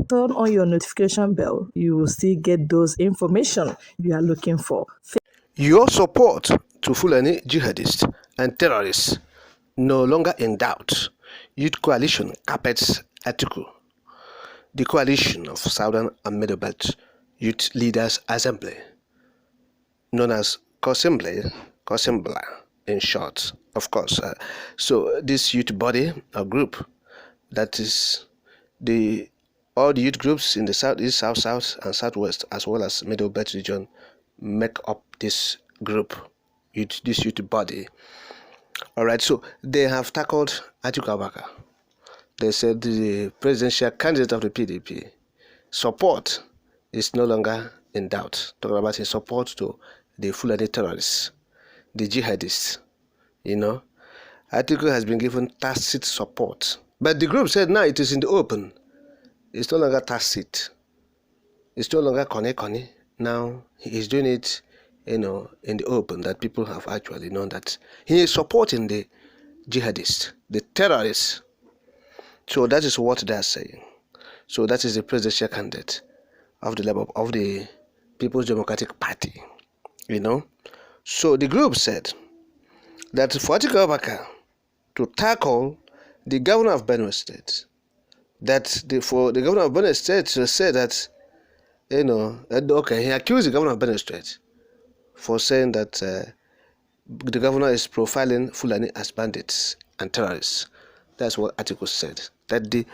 turn on your notification bell. You will still get those information you are looking for. Your support to Fulani jihadists and terrorists no longer in doubt. Youth Coalition carpets Atiku. The coalition of Southern and Middle Belt Youth Leaders Assembly, known as Kosimbla in short, of course. So this youth body or group, that is all the youth groups in the Southeast, South, and Southwest, as well as Middle Belt region, make up this group, this youth body. All right, so they have tackled Atiku Abubakar. They said the presidential candidate of the PDP support is no longer in doubt. Talking about his support to the Fulani terrorists, the jihadists. Atiku has been given tacit support. But the group said now it is in the open. It's no longer tacit. It's no longer kone. Now he is doing it, in the open, that people have actually known that he is supporting the jihadists, the terrorists. So that is what they are saying. So that is the presidential candidate of the People's Democratic Party. So the group said that for Atiku Abubakar to tackle the governor of Benue State, for the governor of Benue State to say that, he accused the governor of Benue State for saying that the governor is profiling Fulani as bandits and terrorists. That's what Atiku said. That the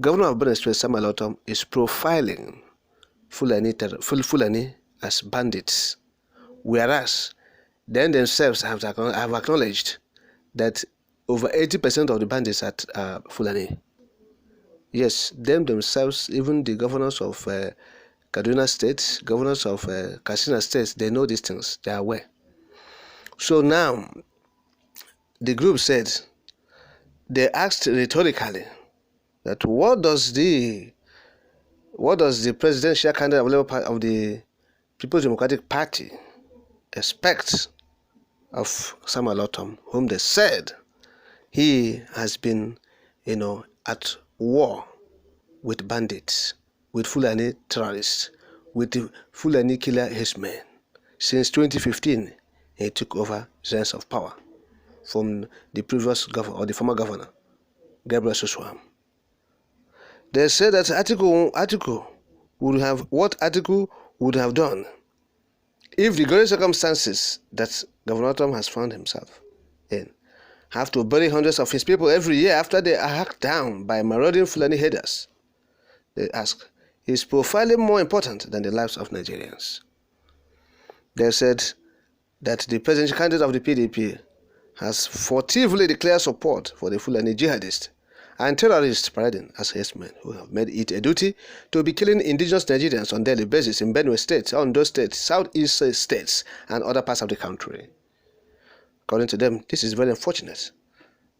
governor of Benue State, Samuel Ortom, is profiling Fulani as bandits, whereas they themselves have acknowledged that over 80% of the bandits are Fulani. Yes, them themselves, even the governors of Kaduna State, governors of Katsina State, they know these things. They are aware. So now, the group said, they asked rhetorically that what does the presidential candidate of the People's Democratic Party expect of Samuel Ortom, whom they said he has been, at war with bandits, with Fulani terrorists, with the Fulani killer hitmen. Since 2015, he took over the reins of power from the previous governor, or the former governor, Gabriel Soswam. They said that Atiku would have done if the great circumstances that Governor Ortom has found himself in have to bury hundreds of his people every year after they are hacked down by marauding Fulani headers. They ask, is profiling more important than the lives of Nigerians? They said that the presidential candidate of the PDP has furtively declared support for the Fulani jihadists and terrorists parading as herdsmen who have made it a duty to be killing indigenous Nigerians on a daily basis in Benue State, Ondo State, Southeast states, and other parts of the country. According to them, this is very unfortunate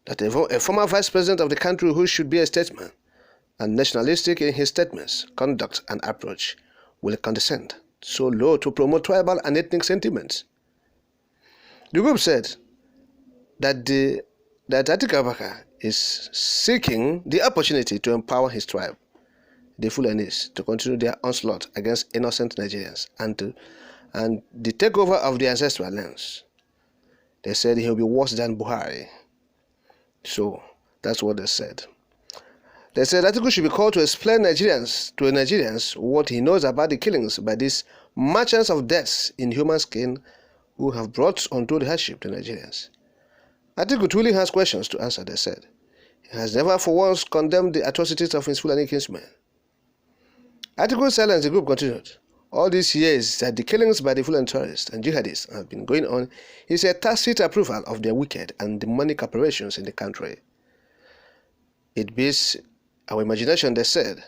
that a former vice president of the country who should be a statesman and nationalistic in his statements, conduct, and approach will condescend so low to promote tribal and ethnic sentiments. The group said that Atiku Abubakar is seeking the opportunity to empower his tribe, the Fulanis, to continue their onslaught against innocent Nigerians and the takeover of the ancestral lands. They said he'll be worse than Buhari. So that's what they said. They said Atiku should be called to explain to Nigerians what he knows about the killings by these merchants of deaths in human skin who have brought untold hardship to Nigerians. Atiku truly has questions to answer, they said. He has never for once condemned the atrocities of his Fulani kinsmen. Atiku's silence, the group continued. All these years that the killings by the Fulani terrorists and jihadists have been going on is a tacit approval of their wicked and demonic operations in the country. It beats our imagination, they said,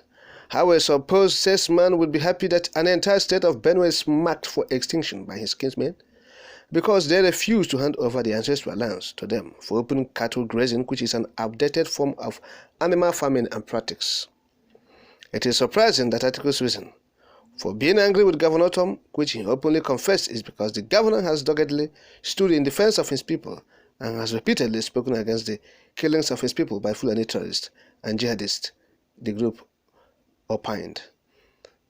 how a supposed statesman would be happy that an entire state of Benue is marked for extinction by his kinsmen, because they refuse to hand over the ancestral lands to them for open cattle grazing, which is an outdated form of animal farming and practice. It is surprising that Atiku's reason for being angry with Governor Ortom, which he openly confessed, is because the governor has doggedly stood in defense of his people and has repeatedly spoken against the killings of his people by Fulani terrorists and jihadists, the group opined.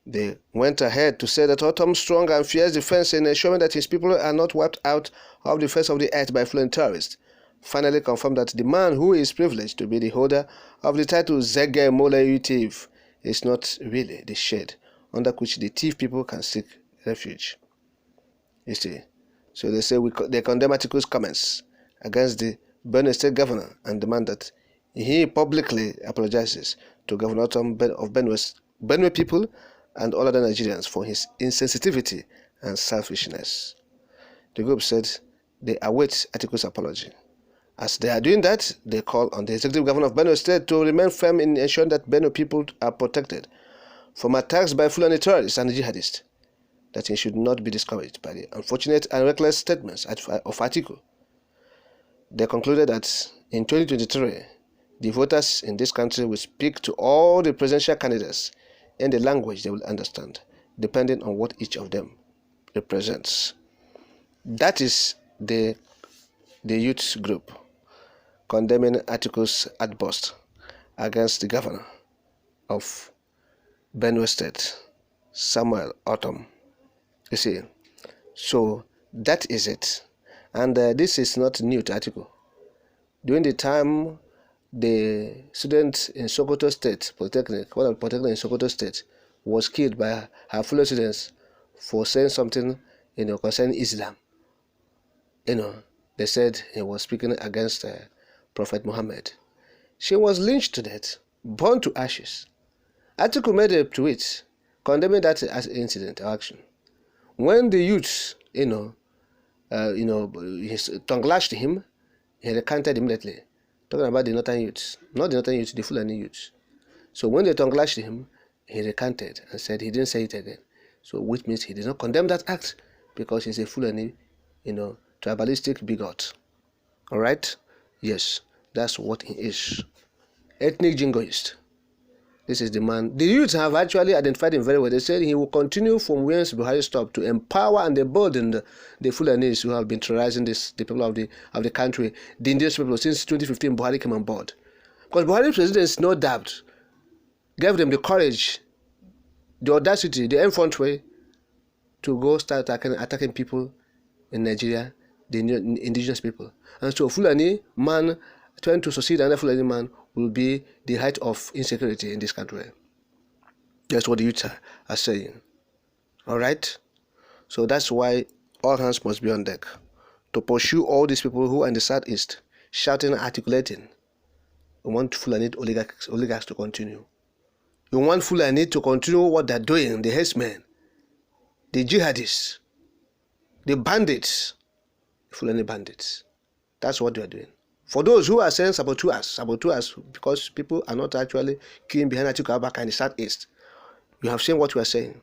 They went ahead to say that Autumn's strong and fierce defense in ensuring that his people are not wiped out of the face of the earth by Fulani terrorists finally confirmed that the man who is privileged to be the holder of the title Zege Mole Thief is not really the shade under which the thief people can seek refuge. You see, so they say they condemn Atiku's comments against the Benue State governor and demand that he publicly apologizes to Governor Autumn of Benue people and all other Nigerians for his insensitivity and selfishness. The group said they await Atiku's apology. As they are doing that, they call on the executive governor of Benue State to remain firm in ensuring that Benue people are protected from attacks by Fulani terrorists and jihadists, that he should not be discouraged by the unfortunate and reckless statements of Atiku. They concluded that in 2023, the voters in this country will speak to all the presidential candidates in the language they will understand, depending on what each of them represents. That is the youth group condemning Atiku's outburst against the governor of Benue State, Samuel Autumn. You see, so that is it. And this is not new to Atiku. During the time the student in Sokoto State Polytechnic, one of the Polytechnic in Sokoto State, was killed by her fellow students for saying something, concerning Islam. They said he was speaking against Prophet Muhammad. She was lynched to death, burned to ashes. Atiku made a tweet condemning that incident or action. When the youth, his tongue lashed him, he recanted immediately. Talking about the northern youths, not the northern youths, the Fulani youths. So when they tongue lashed him, he recanted and said he didn't say it again. So which means he did not condemn that act because he's a Fulani, tribalistic bigot. All right? Yes, that's what he is. Ethnic jingoist. This is the man. The youth have actually identified him very well. They said he will continue from where Buhari stopped to empower and embolden the Fulanis who have been terrorizing the people of the country, the indigenous people, since 2015 Buhari came on board. Because Buhari's presidency, no doubt, gave them the courage, the audacity, the effrontery to go start attacking people in Nigeria, the indigenous people. And so Fulani man trying to succeed another Fulani man will be the height of insecurity in this country. That's what the youth are saying. All right? So that's why all hands must be on deck to pursue all these people who are in the southeast, shouting and articulating. We want Fulani oligarchs to continue. You want Fulani to continue what they're doing, the herdsmen, the jihadists, the bandits, Fulani bandits. That's what they are doing. For those who are saying saboteurs, because people are not actually queuing behind Atiku Abubakar in the southeast, you have seen what we are saying.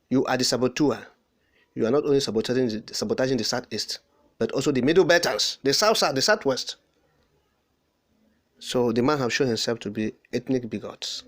You are the saboteur. You are not only sabotaging the southeast, but also the middle belters, the south, the southwest. So the man has shown himself to be ethnic bigots.